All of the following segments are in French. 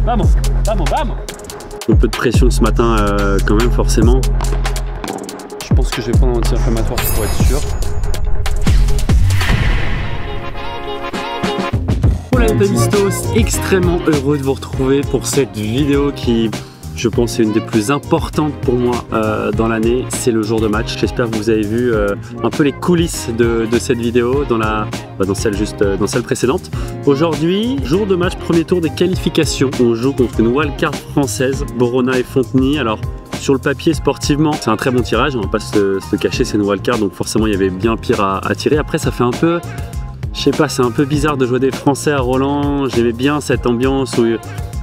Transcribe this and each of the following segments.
Vamos, vamos, vamos. Un peu de pression ce matin quand même forcément. Je pense que je vais prendre un anti-inflammatoire pour être sûr. Hola Tavistos, extrêmement heureux de vous retrouver pour cette vidéo qui, je pense, est une des plus importantes pour moi dans l'année. C'est le jour de match. J'espère que vous avez vu un peu les coulisses de cette vidéo dans celle précédente. Aujourd'hui, jour de match, premier tour des qualifications. On joue contre une wildcard française, Borona et Fontenay. Alors, sur le papier, sportivement, c'est un très bon tirage. On va pas se cacher, c'est une wildcard, donc forcément, il y avait bien pire à tirer. Après, ça fait un peu... Je sais pas, c'est un peu bizarre de jouer des Français à Roland. J'aimais bien cette ambiance où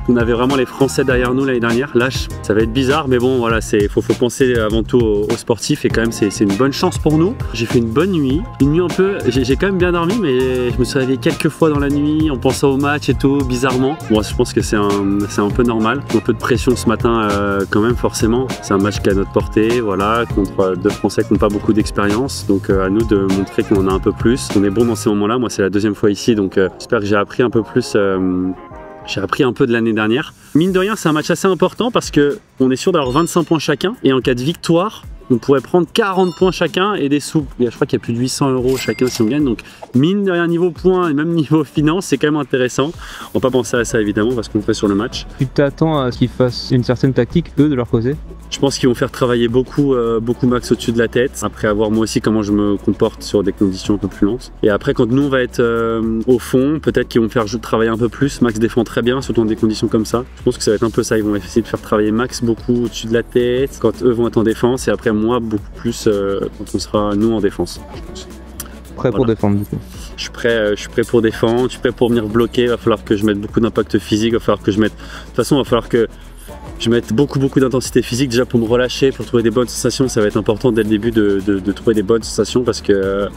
on avait vraiment les Français derrière nous l'année dernière. Là, ça va être bizarre, mais bon, voilà, faut penser avant tout aux sportifs et quand même, c'est une bonne chance pour nous. J'ai fait une bonne nuit, un peu. J'ai quand même bien dormi, mais je me suis réveillé quelques fois dans la nuit en pensant au match et tout, bizarrement. Bon, je pense que c'est un peu normal. Un peu de pression ce matin, quand même, forcément. C'est un match qui est à notre portée, voilà, contre deux Français qui n'ont pas beaucoup d'expérience. Donc, à nous de montrer qu'on en a un peu plus. On est bon dans ces moments-là. Moi, c'est la deuxième fois ici, donc j'espère que j'ai appris un peu plus. J'ai appris un peu de l'année dernière. Mine de rien, c'est un match assez important parce qu'on est sûr d'avoir 25 points chacun. Et en cas de victoire, on pourrait prendre 40 points chacun et des sous. Je crois qu'il y a plus de 800 € chacun si on gagne. Donc mine de rien, niveau points et même niveau finance, c'est quand même intéressant. On va pas penser à ça évidemment parce qu'on fait sur le match. Tu t'attends à ce qu'ils fassent une certaine tactique, eux, de leur côté? Je pense qu'ils vont faire travailler beaucoup Max au-dessus de la tête. Après avoir moi aussi comment je me comporte sur des conditions un peu plus lentes. Et après quand nous on va être au fond, peut-être qu'ils vont faire travailler un peu plus. Max défend très bien, surtout dans des conditions comme ça. Je pense que ça va être un peu ça. Ils vont essayer de faire travailler Max beaucoup au-dessus de la tête quand eux vont être en défense. Et après moi beaucoup plus quand on sera nous en défense. Prêt pour défendre du coup. Je suis prêt pour défendre, je suis prêt pour venir bloquer. Il va falloir que je mette beaucoup d'impact physique. Il va falloir que je mette... De toute façon il va falloir que je mets beaucoup d'intensité physique déjà pour me relâcher, pour trouver des bonnes sensations. Ça va être important dès le début de trouver des bonnes sensations parce que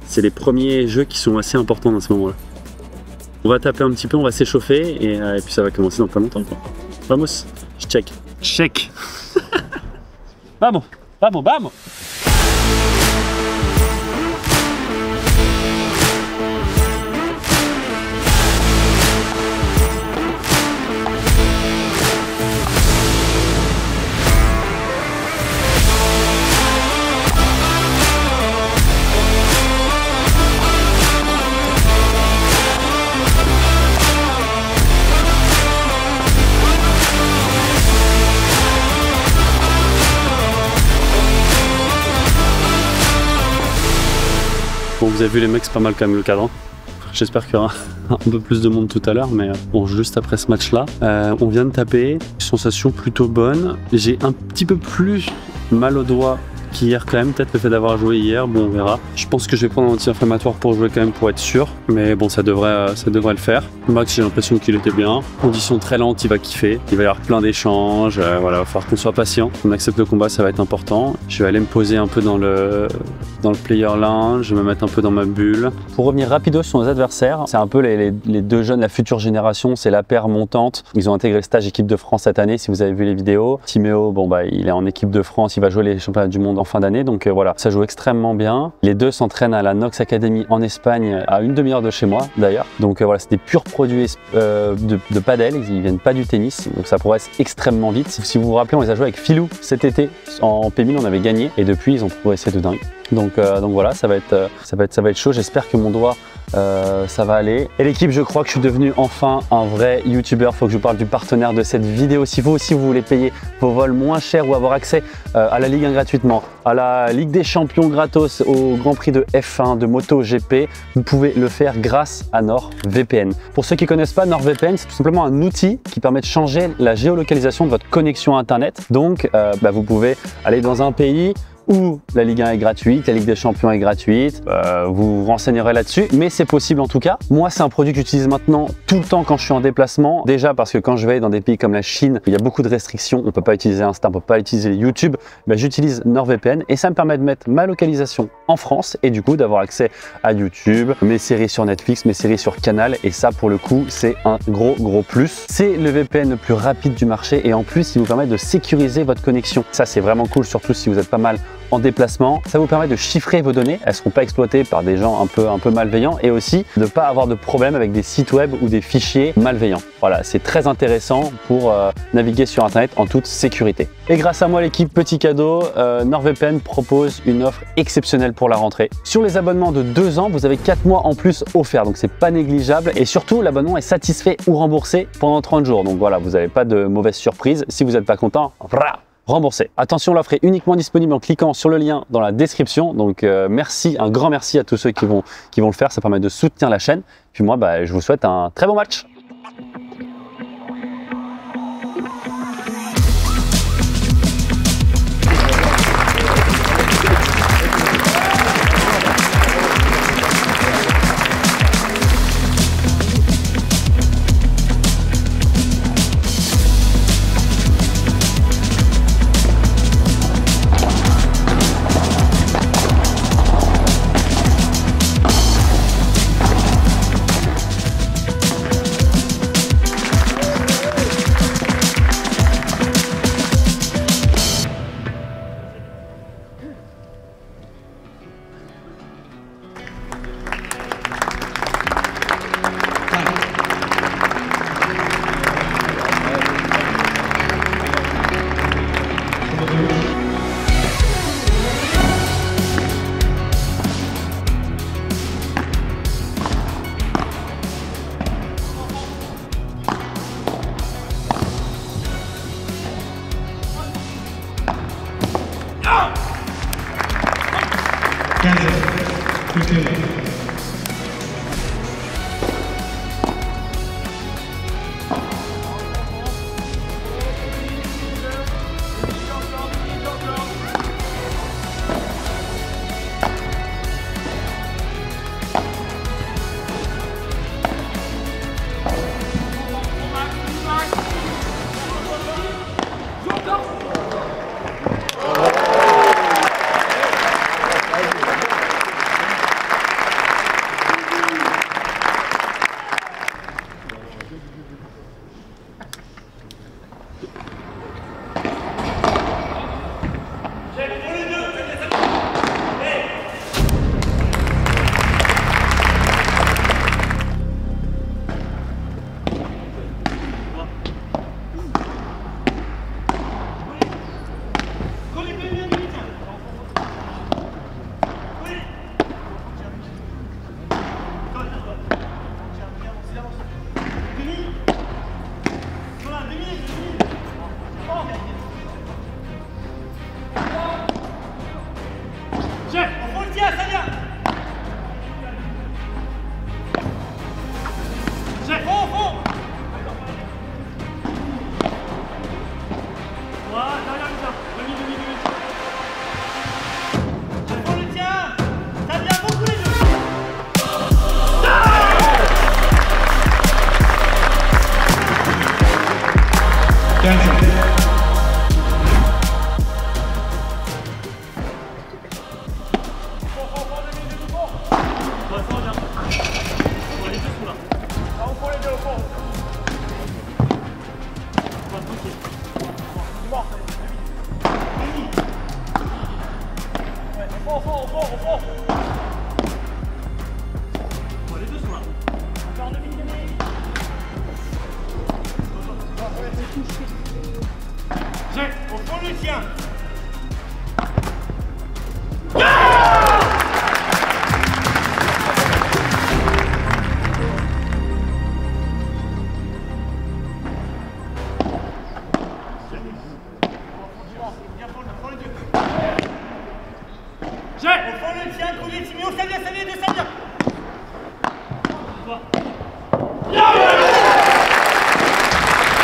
c'est les premiers jeux qui sont assez importants dans ce moment-là. On va taper un petit peu, on va s'échauffer et puis ça va commencer dans pas longtemps, quoi. Vamos, je check. Check. Vamos, vamos, vamos. Bon, vous avez vu les mecs, c'est pas mal quand même le cadran. J'espère qu'il y aura un peu plus de monde tout à l'heure, mais bon, juste après ce match-là, on vient de taper. Sensation plutôt bonne. J'ai un petit peu plus mal au doigt qu'hier quand même, peut-être le fait d'avoir joué hier, bon on verra. Je pense que je vais prendre un anti-inflammatoire pour jouer quand même pour être sûr, mais bon ça devrait le faire. Max j'ai l'impression qu'il était bien, conditions très lentes, il va kiffer, il va y avoir plein d'échanges, voilà, il va falloir qu'on soit patient, qu'on accepte le combat, ça va être important. Je vais aller me poser un peu dans le player lounge, je vais me mettre un peu dans ma bulle. Pour revenir rapido sur nos adversaires, c'est un peu les deux jeunes, la future génération, c'est la paire montante. Ils ont intégré le stage équipe de France cette année, si vous avez vu les vidéos. Timéo, bon bah il est en équipe de France, il va jouer les championnats du monde en fin d'année, donc voilà, ça joue extrêmement bien. Les deux s'entraînent à la Nox Academy en Espagne, à une demi-heure de chez moi d'ailleurs. Donc voilà, c'est des purs produits de padel, ils viennent pas du tennis, donc ça progresse extrêmement vite. Si vous vous rappelez, on les a joués avec Philou cet été en P1000, on avait gagné et depuis ils ont progressé de dingue. Donc voilà, ça va être chaud. J'espère que mon doigt ça va aller. Et l'équipe, je crois que je suis devenu enfin un vrai youtubeur. Faut que je vous parle du partenaire de cette vidéo. Si vous aussi vous voulez payer vos vols moins chers ou avoir accès à la Ligue 1 gratuitement, à la Ligue des Champions gratos, au Grand Prix de F1, de MotoGP, vous pouvez le faire grâce à NordVPN. Pour ceux qui ne connaissent pas, NordVPN, c'est tout simplement un outil qui permet de changer la géolocalisation de votre connexion Internet. Donc, vous pouvez aller dans un pays où la Ligue 1 est gratuite, la Ligue des Champions est gratuite, vous vous renseignerez là-dessus, mais c'est possible en tout cas. Moi, c'est un produit que j'utilise maintenant tout le temps quand je suis en déplacement. Déjà parce que quand je vais dans des pays comme la Chine, il y a beaucoup de restrictions, on ne peut pas utiliser Insta, on ne peut pas utiliser YouTube, j'utilise NordVPN et ça me permet de mettre ma localisation en France et du coup d'avoir accès à YouTube, mes séries sur Netflix, mes séries sur Canal, et ça pour le coup, c'est un gros plus. C'est le VPN le plus rapide du marché et en plus, il vous permet de sécuriser votre connexion. Ça, c'est vraiment cool, surtout si vous êtes pas mal en déplacement. Ça vous permet de chiffrer vos données, elles ne seront pas exploitées par des gens un peu malveillants et aussi de ne pas avoir de problème avec des sites web ou des fichiers malveillants. Voilà, c'est très intéressant pour naviguer sur Internet en toute sécurité. Et grâce à moi l'équipe, petit cadeau, NordVPN propose une offre exceptionnelle pour la rentrée. Sur les abonnements de 2 ans, vous avez 4 mois en plus offerts, donc c'est pas négligeable. Et surtout, l'abonnement est satisfait ou remboursé pendant 30 jours. Donc voilà, vous n'avez pas de mauvaise surprise. Si vous n'êtes pas content, remboursé. Attention, l'offre est uniquement disponible en cliquant sur le lien dans la description. Donc merci, un grand merci à tous ceux qui vont le faire. Ça permet de soutenir la chaîne. Puis moi, je vous souhaite un très bon match.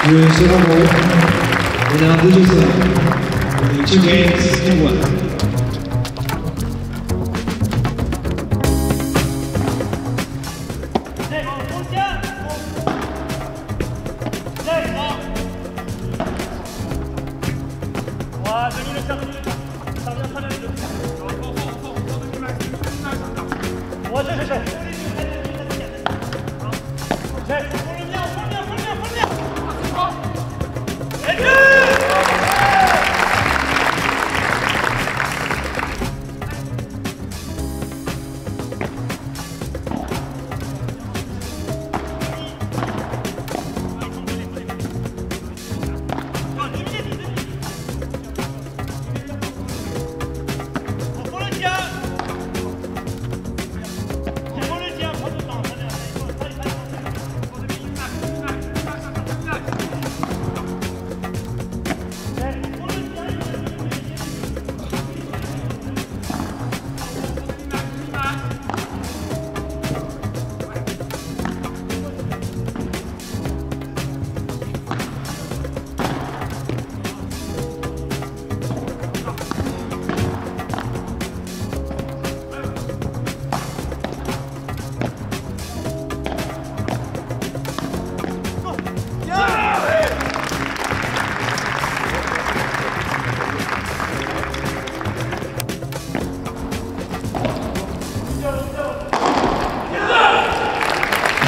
Le second round, on a un 2-2. 2 games in 1.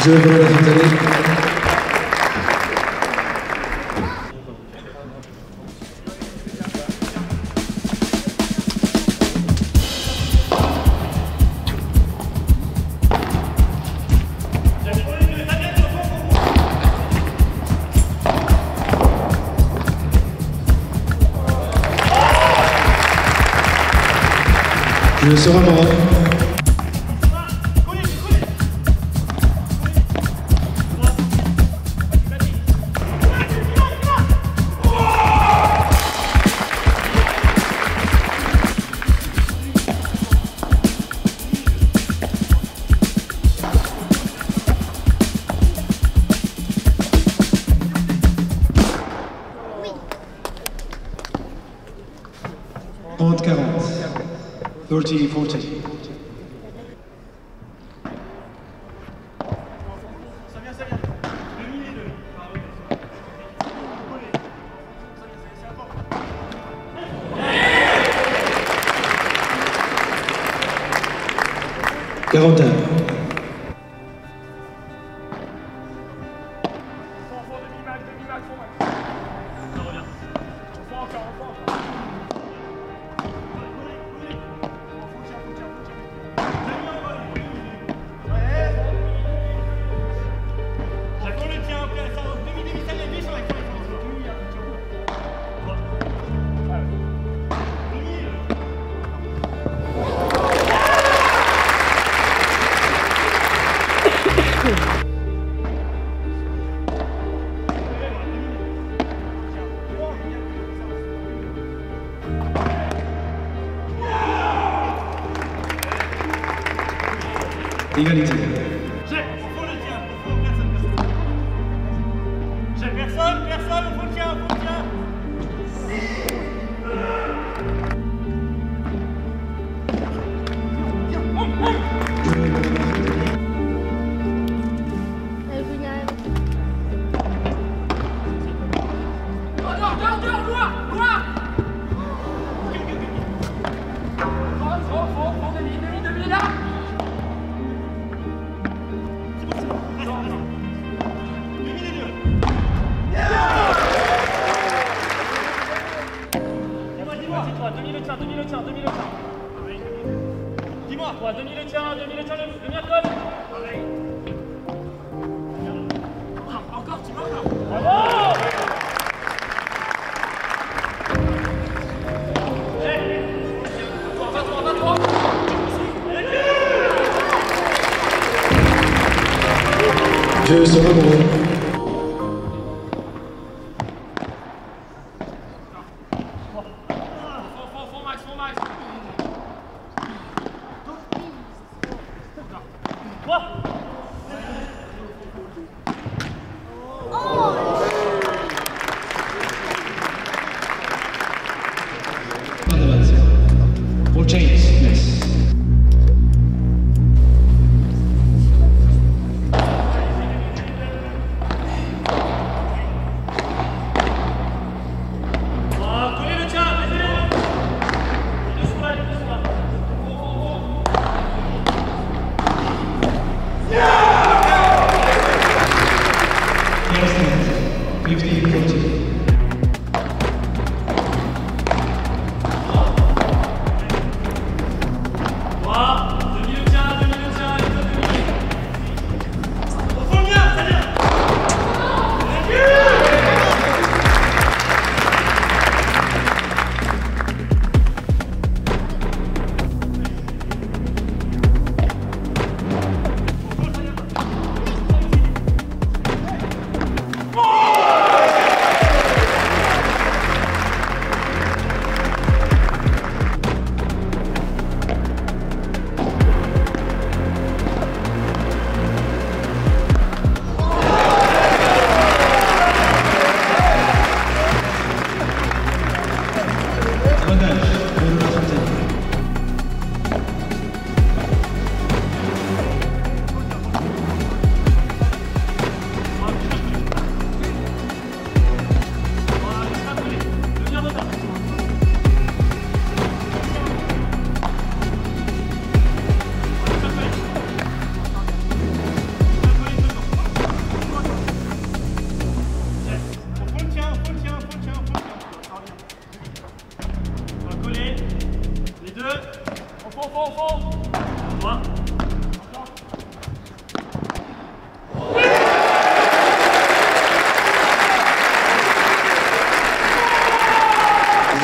Jeu pour la Fontaine. Je sera mort. Compte 40. 30-40. Quarantaine. Égalité. Personne, on faut le tien. Dis-moi, toi, demi le tien, le mien colle. Encore, tu vois. Bravo! Je sera mort. We'll change this.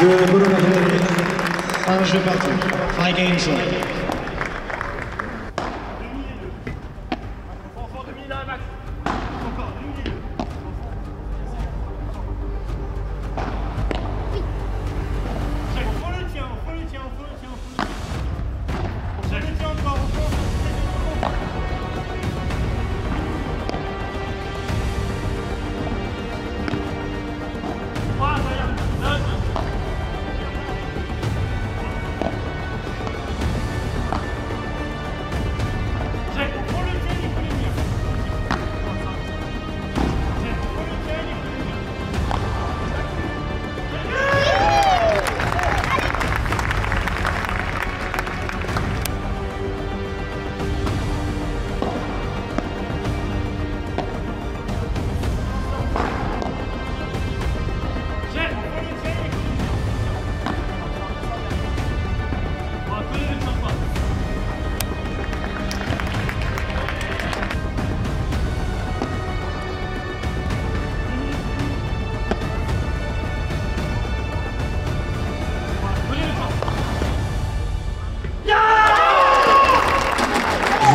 Je vous le rappelle, un jeu parti. 5 games left. Enfant, 2 minutes là, max. Encore, 2 minutes. On le tient, on le tient, on le tient, on le tient encore,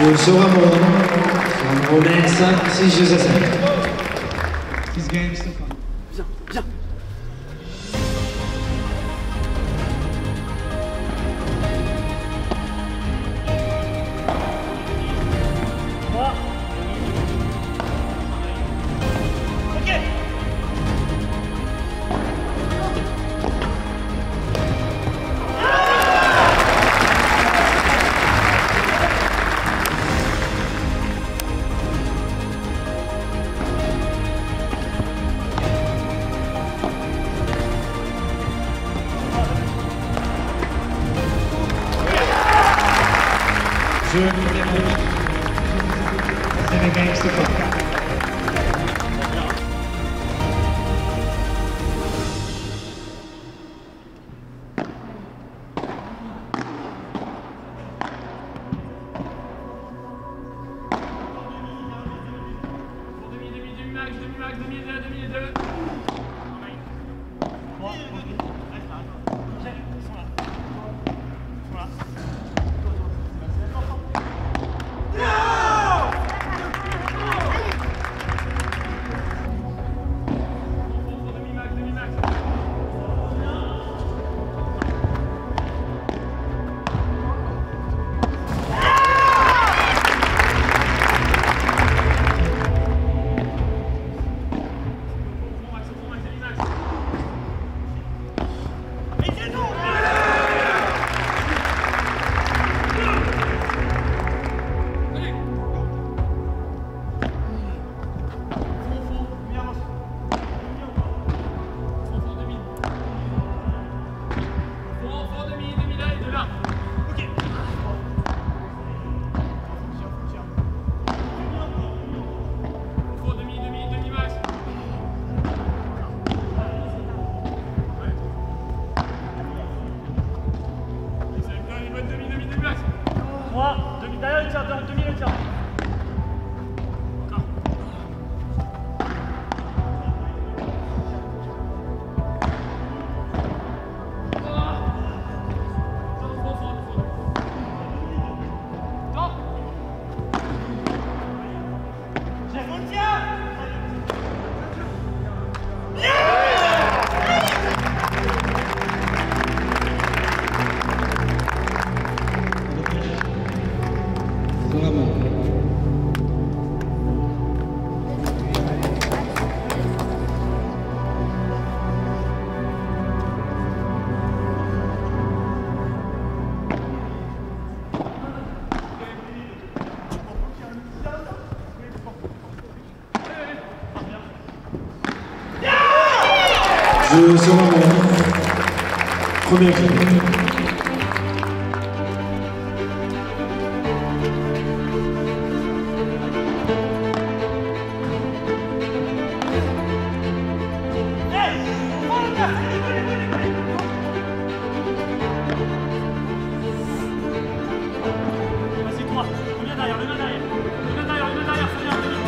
Je sera mon Romain 6 jeux à 5. 6 games to come. Viens, viens. Je numéro 7 games to come. Derrière le tir, demi le tir. Je serai mon premier film. Vas-y, toi, reviens derrière, reviens derrière. Reviens derrière, reviens derrière, c'est bien, reviens.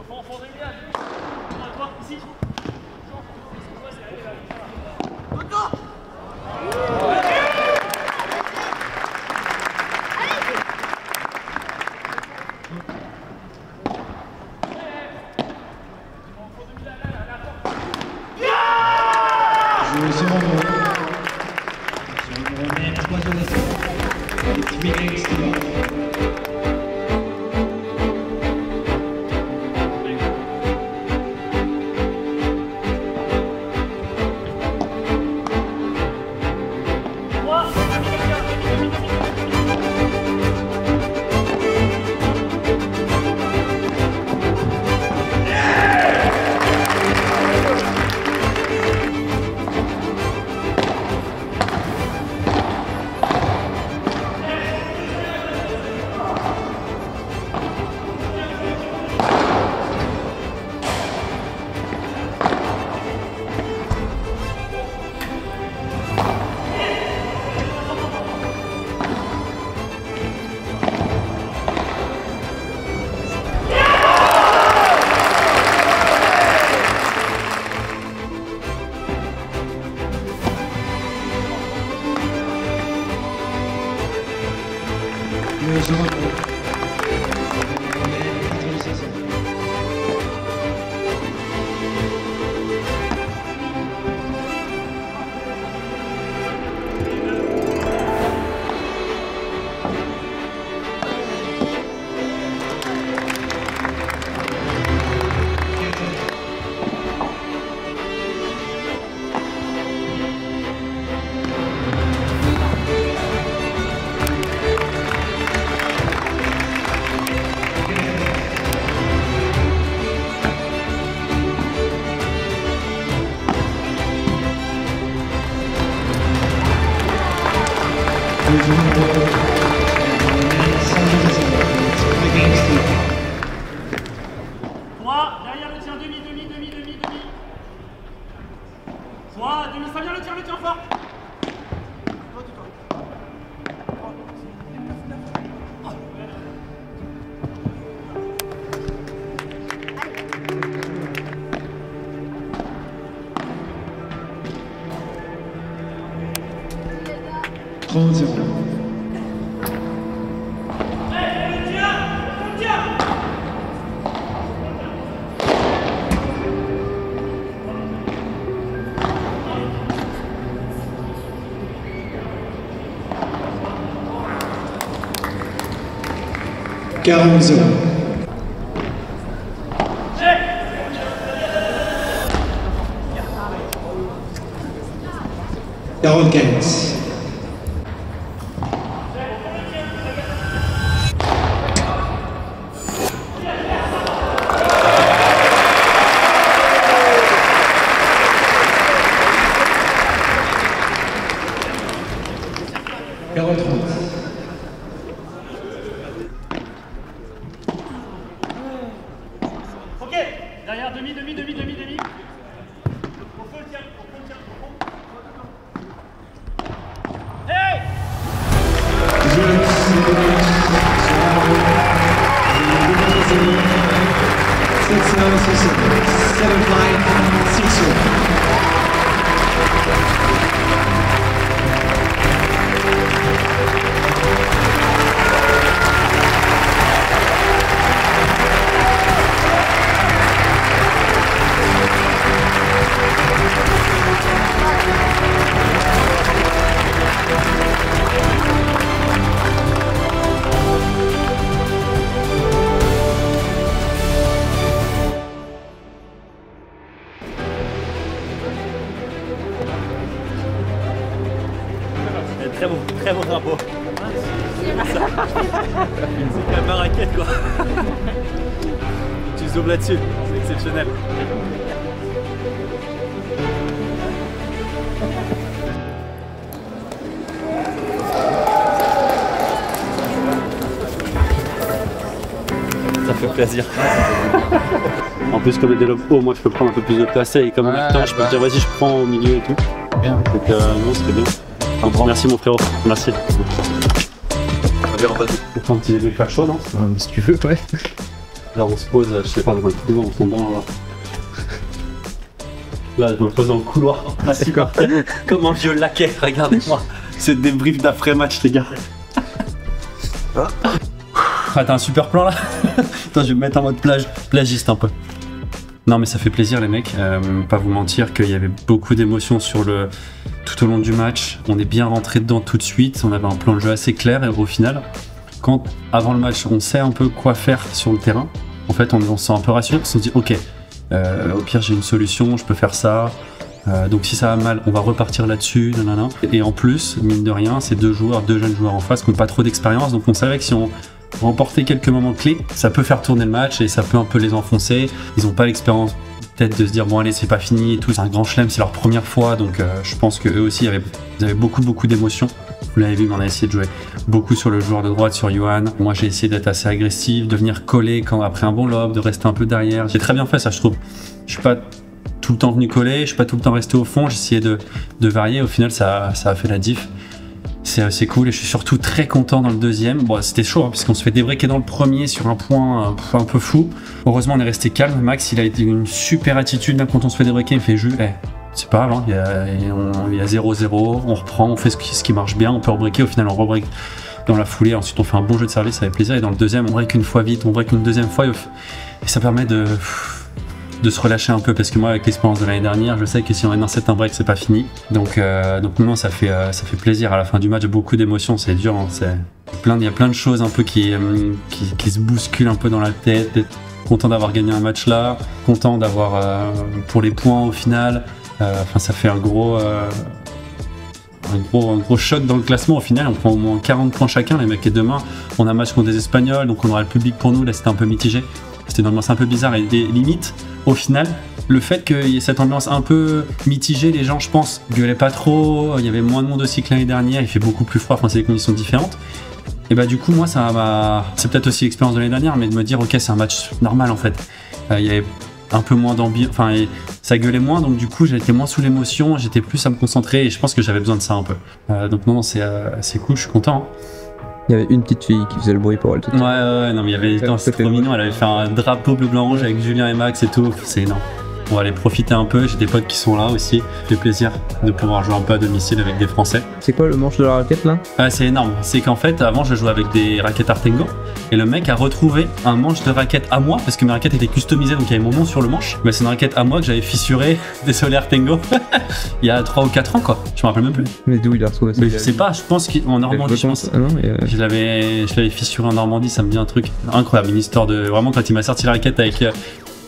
Fond de village. À toi, ici. Joueur second numéro. On met 3 sur les petits Miguel Escobar. Le second numéro. On met 4 sur 16. Le second numéro. On met 5 sur 16. Miguel Escobar. 3, derrière le tien, demi. 3, demi, ça vient le tien fort. Prends 0. Le tien. 40-0. Quarante-quinze. Ok, derrière demi. Au fond le tien. Hey! Très bon drapeau. C'est quand même ma raquette quoi. Tu zoomes là-dessus, c'est exceptionnel. Ça fait plaisir. En plus comme il développe haut, moi je peux prendre un peu plus de place et comme temps je peux te dire vas-y je prends au milieu et tout. Bien. Donc non c'était bien. Merci mon frérot, merci. On va bien en passer. Pourtant tu veux faire chaud non? Si tu veux, ouais. Là, on se pose, je sais pas, dans le couloir, on s'en branle là. Là, je me pose dans le couloir. Assis comme un vieux laquais, regardez-moi. C'est le débrief d'après-match, les gars. Ah, t'as un super plan là. Attends, je vais me mettre en mode plagiste un peu. Non, mais ça fait plaisir, les mecs. Pas vous mentir qu'il y avait beaucoup d'émotions tout au long du match. On est bien rentré dedans tout de suite. On avait un plan de jeu assez clair et au final, quand avant le match, on sait un peu quoi faire sur le terrain. En fait, on se sent un peu rassuré. On se dit, ok, au pire, j'ai une solution, je peux faire ça. Donc si ça va mal, on va repartir là-dessus. Nanana. Et en plus, mine de rien, c'est deux jeunes joueurs en face qui n'ont pas trop d'expérience. Donc on savait que si on remportait quelques moments clés, ça peut faire tourner le match et ça peut un peu les enfoncer. Ils n'ont pas l'expérience peut-être de se dire bon allez c'est pas fini et tout. C'est un grand chelem, c'est leur première fois. Donc je pense qu'eux aussi ils avaient beaucoup d'émotions. Vous l'avez vu, mais on a essayé de jouer beaucoup sur le joueur de droite, sur Yohan. Moi j'ai essayé d'être assez agressif, de venir coller après un bon lob, de rester un peu derrière. J'ai très bien fait ça, je trouve. Je suis pas tout le temps venu coller, je suis pas tout le temps resté au fond, j'ai essayé de varier, au final ça a fait la diff. C'est assez cool et je suis surtout très content dans le deuxième. Bon, c'était chaud hein, puisqu'on se fait débriquer dans le premier sur un point un peu fou. Heureusement on est resté calme, Max il a été une super attitude, même quand on se fait débriquer il me fait juste c'est pas grave, hein, il y a 0-0, on reprend, on fait ce qui marche bien, on peut rebreaker, au final on rebreak dans la foulée, ensuite on fait un bon jeu de service avec plaisir et dans le deuxième on break une fois vite, on break une deuxième fois et ça permet de se relâcher un peu parce que moi avec l'expérience de l'année dernière je sais que si on est dans un break c'est pas fini donc non ça fait plaisir à la fin du match, beaucoup d'émotions, c'est dur hein, il y a plein de choses un peu qui se bousculent un peu dans la tête, content d'avoir gagné un match là, content d'avoir pour les points au final, ça fait un gros choc dans le classement. Au final on prend au moins 40 points chacun les mecs et demain on a un match contre des Espagnols donc on aura le public pour nous, là c'était un peu mitigé. C'était une ambiance un peu bizarre et limite, au final, le fait qu'il y ait cette ambiance un peu mitigée, les gens, je pense, gueulaient pas trop, il y avait moins de monde aussi que l'année dernière, il fait beaucoup plus froid, c'est des conditions différentes. Et bah du coup, moi, c'est peut-être aussi l'expérience de l'année dernière, mais de me dire, ok, c'est un match normal en fait. Il y avait un peu moins d'ambiance, ça gueulait moins, donc du coup, j'étais moins sous l'émotion, j'étais plus à me concentrer et je pense que j'avais besoin de ça un peu. Donc non, c'est cool, je suis content. Hein. Il y avait une petite fille qui faisait le bruit pour elle. Ouais, non, mais il y avait. C'était trop mignon, elle avait fait un drapeau bleu-blanc-rouge avec Julien et Max et tout, c'est énorme. On va aller profiter un peu, j'ai des potes qui sont là aussi. Ça fait plaisir de pouvoir jouer un peu à domicile avec des Français. C'est quoi le manche de la raquette là? C'est énorme, c'est qu'en fait avant je jouais avec des raquettes Artengo et le mec a retrouvé un manche de raquette à moi parce que ma raquette était customisée donc il y avait mon nom sur le manche. Mais c'est une raquette à moi que j'avais fissurée des Solaire Artengo il y a 3 ou 4 ans quoi, je me rappelle même plus. Mais d'où il a retrouvé ça? Mais je sais pas, je pense qu'en Normandie je pense. Ah non, je l'avais fissuré en Normandie, ça me dit un truc incroyable, une histoire de... Vraiment quand il m'a sorti la raquette avec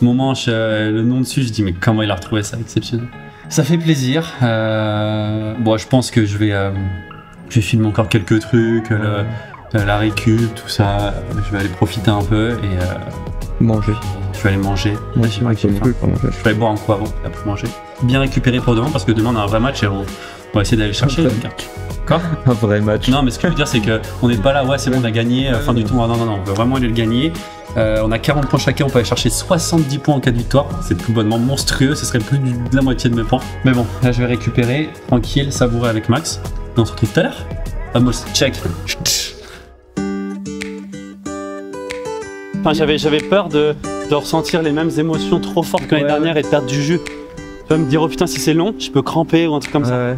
mon manche, le nom dessus, je dis mais comment il a retrouvé ça, exceptionnel. Ça fait plaisir. Bon, je pense que je vais filmer encore quelques trucs, la récup, tout ça. Je vais aller profiter un peu et manger. Je vais aller manger. Ouais, c'est vrai que j'ai faim. Je vais aller boire un coup avant, après manger. Bien récupérer pour demain parce que demain on a un vrai match et on va essayer d'aller chercher. Quoi? Un vrai match. Non, mais ce que je veux dire, c'est qu'on n'est pas là, ouais, c'est bon, on a gagné, fin du tour. Non, on veut vraiment aller le gagner. On a 40 points chacun, on peut aller chercher 70 points en cas de victoire. C'est tout bonnement monstrueux, ce serait plus de la moitié de mes points. Mais bon, là je vais récupérer, tranquille, savourer avec Max. Et on se retrouve tout à l'heure. Vamos, check. Enfin, j'avais peur de ressentir les mêmes émotions trop fortes que l'année dernière et de perdre du jus. Tu vas me dire, oh putain, si c'est long, je peux cramper ou un truc comme ça. Ouais.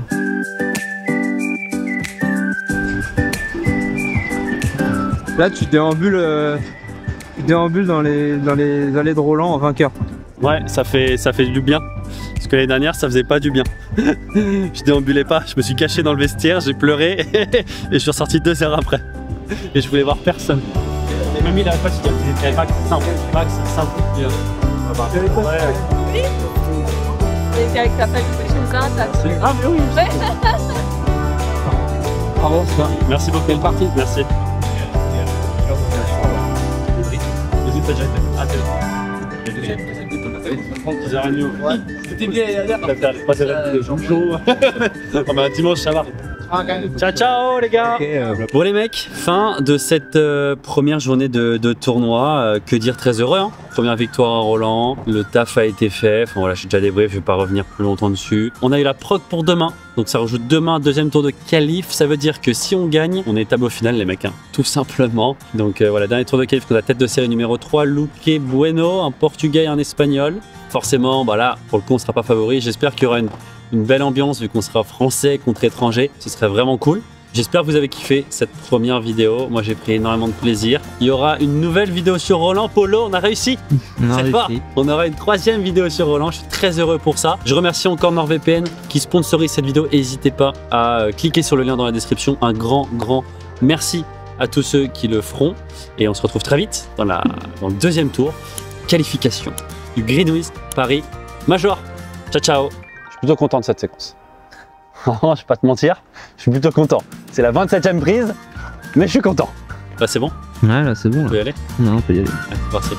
Là, tu déambules dans les allées de Roland en vainqueur. Ouais, ça fait du bien. Parce que l'année dernière, ça faisait pas du bien. Je déambulais pas, je me suis caché dans le vestiaire, j'ai pleuré et je suis ressorti 2 heures après. Et je voulais voir personne. Et mamie, il avait pas dit qu'il avait Max, c'est simple. Max, c'est simple. Oui. Et avec ta famille, chez un, t'as... Ah, mais oui. Bravo, merci beaucoup. Quelle partie? Merci. C'était bien, il y a l'air. Un dimanche, ça va. Ciao ciao les gars. Bon les mecs, fin de cette première journée de tournoi. Que dire, très heureux hein. Première victoire à Roland, le taf a été fait. Enfin voilà, j'ai déjà débrief, je vais pas revenir plus longtemps dessus. On a eu la proc pour demain, donc ça rajoute demain un deuxième tour de qualif. Ça veut dire que si on gagne, on est tableau final les mecs, hein, tout simplement. Donc voilà, dernier tour de qualif, on a tête de série numéro 3, Luque Bueno, un portugais et un espagnol. Forcément, bah là, pour le coup, on sera pas favori. J'espère qu'il y aura une belle ambiance vu qu'on sera français contre étranger. Ce serait vraiment cool. J'espère que vous avez kiffé cette première vidéo. Moi, j'ai pris énormément de plaisir. Il y aura une nouvelle vidéo sur Roland. Polo, on a réussi. C'est fort. On aura une troisième vidéo sur Roland. Je suis très heureux pour ça. Je remercie encore NordVPN qui sponsorise cette vidéo. N'hésitez pas à cliquer sur le lien dans la description. Un grand merci à tous ceux qui le feront. Et on se retrouve très vite dans le deuxième tour. Qualification du Greenwich Paris Major. Ciao, ciao. Je suis plutôt content de cette séquence. Je vais pas te mentir, je suis plutôt content. C'est la 27e prise, mais je suis content. Là c'est bon? Ouais, là c'est bon. On peut y aller? Non, on peut y aller. Ouais, parfait.